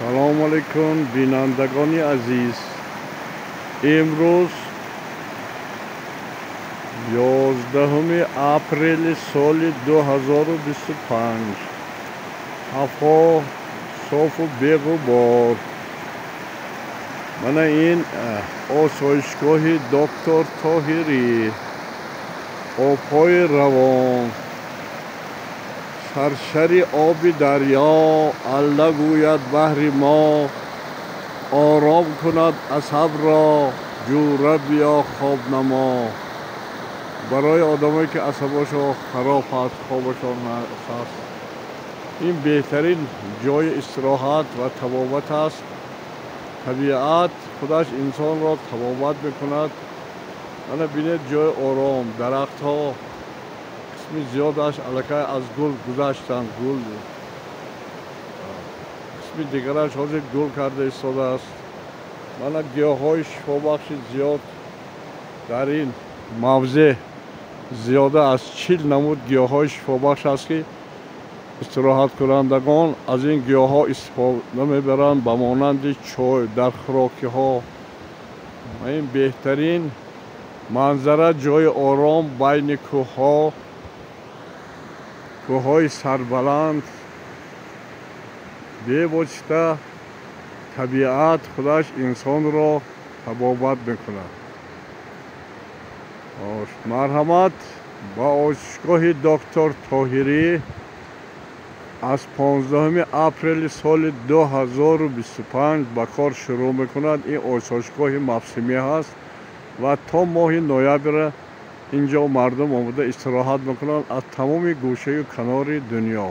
سلام علیکم بینندگان عزیز. امروز 11 اپریل سال 2025. هوا صاف و بی‌غبار. من این آسایشگاه دکتر طاهری، آب‌های روان، سرشری آب دریا، الله گوید بحر ما، آرام کند عصب را، جوره بیا خواب نما. برای آدمایی که عصباشو خراب هست، خوابشون هست، این بهترین جای استراحت و طبابت است. طبیعت خودش انسان را طبابت میکند. من بینید جای آرام، درخت ها قسمی زیادش علاقه از گل گذاشتند، گل قسمی دیگرش حاضر گل کرده ایستاده است. من گیاه های شفابخش زیاد در این موضع زیاده از 40 نمود گیاه های شفابخش است که استراحت کنندگان از این گیاه ها استفاده میبرند به مانند چای در خوراکی ها. این بهترین منظره جای آرام بین کوه های سربلند. به واسطه طبیعت خودش انسان را طبابت میکند. مرحمت با آسایشگاه دکتر طاهری از 15 اپریل سال 2025 به کار شروع میکند. این آسایشگاه موسمی هست و تا ماه نوامبر اینجا مردم آمده استراحت میکنند از تمام گوشه و کنار دنیا.